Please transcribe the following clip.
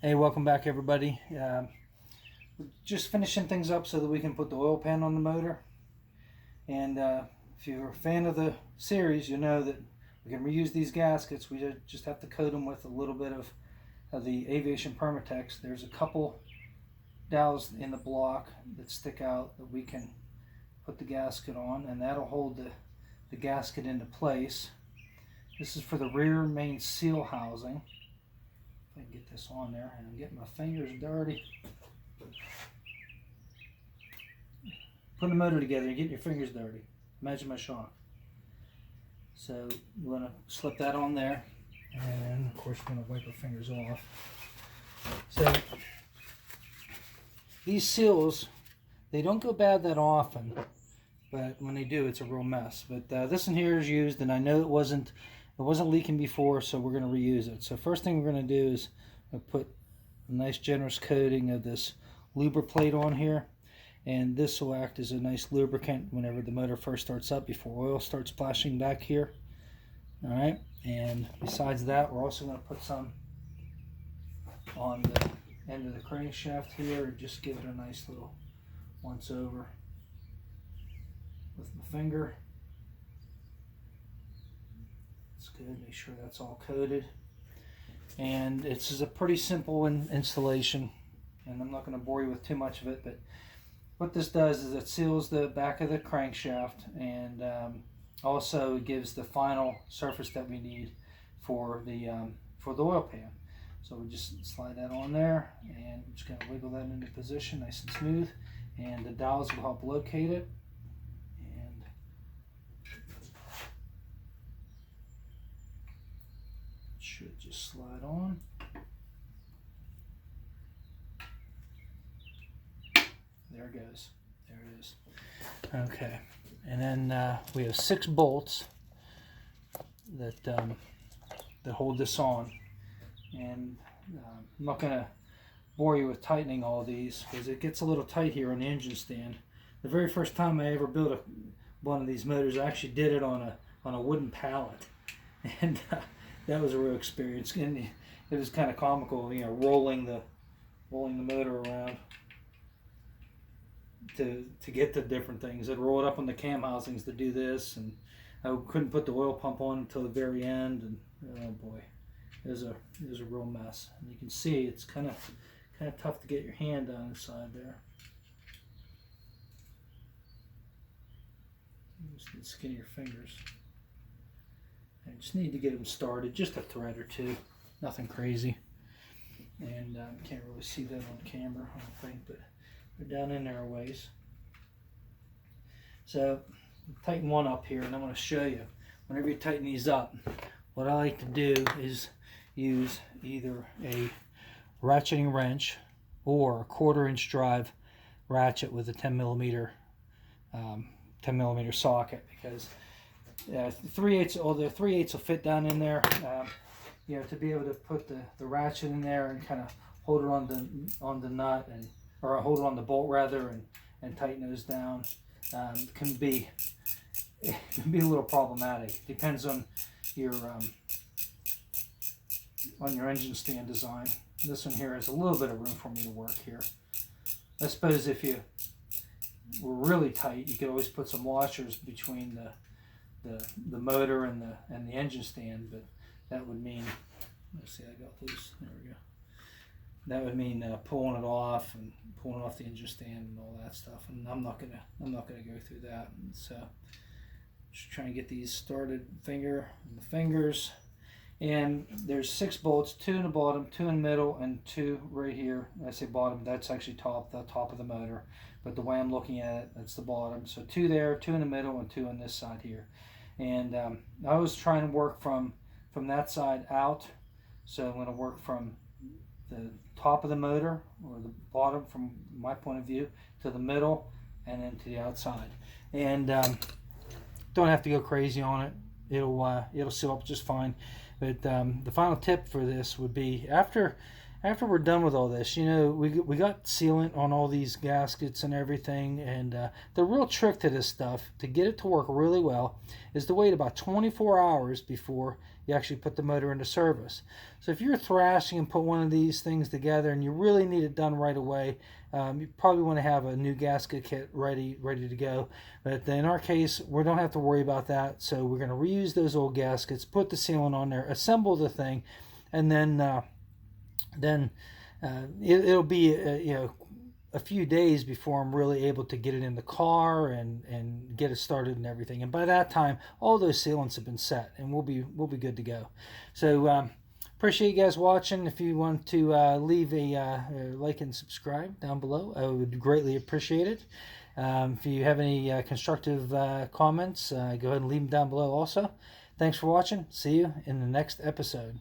Hey, welcome back everybody. We're just finishing things up so that we can put the oil pan on the motor. And if you're a fan of the series, you know that we can reuse these gaskets. We just have to coat them with a little bit of the Aviation Permatex. There's a couple dowels in the block that stick out that we can put the gasket on, and that'll hold the gasket into place. This is for the rear main seal housing. If I can get this on there, and I'm getting my fingers dirty. Putting the motor together and getting your fingers dirty. Imagine my shock. So we're going to slip that on there, and of course we're going to wipe our fingers off. So these seals, they don't go bad that often, but when they do, it's a real mess. But this one here is used, and I know it wasn't leaking before, so we're going to reuse it. So first thing we're going to do is put a nice generous coating of this lubriplate on here, and this will act as a nice lubricant whenever the motor first starts up before oil starts splashing back here. All right, and besides that, we're also going to put some on the end of the crankshaft here and just give it a nice little once over with my finger. That's good. Make sure that's all coated. And this is a pretty simple installation, and I'm not going to bore you with too much of it, but what this does is it seals the back of the crankshaft, and also it gives the final surface that we need for the oil pan. So we just slide that on there, and we're just going to wiggle that into position nice and smooth, and the dowels will help locate it. Should just slide on. There it goes. There it is. Okay, and then we have 6 bolts that hold this on, and I'm not going to bore you with tightening all these because it gets a little tight here on the engine stand. The very first time I ever built one of these motors, I actually did it on a wooden pallet, and that was a real experience, and it was kind of comical, you know, rolling the motor around to get the different things. I'd roll it up on the cam housings to do this, and I couldn't put the oil pump on until the very end, and oh boy, it was a real mess. And you can see it's kind of tough to get your hand on inside there. You just need to skin your fingers. I just need to get them started, just a thread or two, nothing crazy. And can't really see that on camera, I don't think, but they're down in there a ways. So tighten one up here, and I'm going to show you. Whenever you tighten these up, what I like to do is use either a ratcheting wrench or a 1/4 inch drive ratchet with a 10 millimeter socket, because 3/8, all the 3/8 will fit down in there. You know, to be able to put the ratchet in there and kind of hold it on the nut, or hold it on the bolt rather, and tighten those down, can be a little problematic. It depends on your engine stand design. This one here has a little bit of room for me to work here. I suppose if you were really tight, you could always put some washers between the motor and the engine stand, but that would mean, let's see, I got loose, there we go. That would mean pulling it off the engine stand and all that stuff, and I'm not gonna go through that. And so just trying to get these started, finger and the fingers. And there's 6 bolts, 2 in the bottom, 2 in the middle, and 2 right here. When I say bottom, that's actually the top of the motor, but the way I'm looking at it, that's the bottom. So 2 there, 2 in the middle, and 2 on this side here. And I was trying to work from that side out, so I'm going to work from the top of the motor, or the bottom from my point of view, to the middle, and then to the outside. And don't have to go crazy on it. It'll seal up just fine. But the final tip for this would be, after we're done with all this, you know, we got sealant on all these gaskets and everything, and the real trick to this stuff, to get it to work really well, is to wait about 24 hours before you actually put the motor into service. So if you're thrashing and put one of these things together and you really need it done right away, you probably want to have a new gasket kit ready to go. But in our case, we don't have to worry about that. So we're going to reuse those old gaskets, put the sealant on there, assemble the thing, and then it'll be a few days before I'm really able to get it in the car and get it started and everything. And by that time, all those sealants have been set, and we'll be good to go. So appreciate you guys watching. If you want to leave a like and subscribe down below, I would greatly appreciate it. If you have any constructive comments, go ahead and leave them down below also. Thanks for watching. See you in the next episode.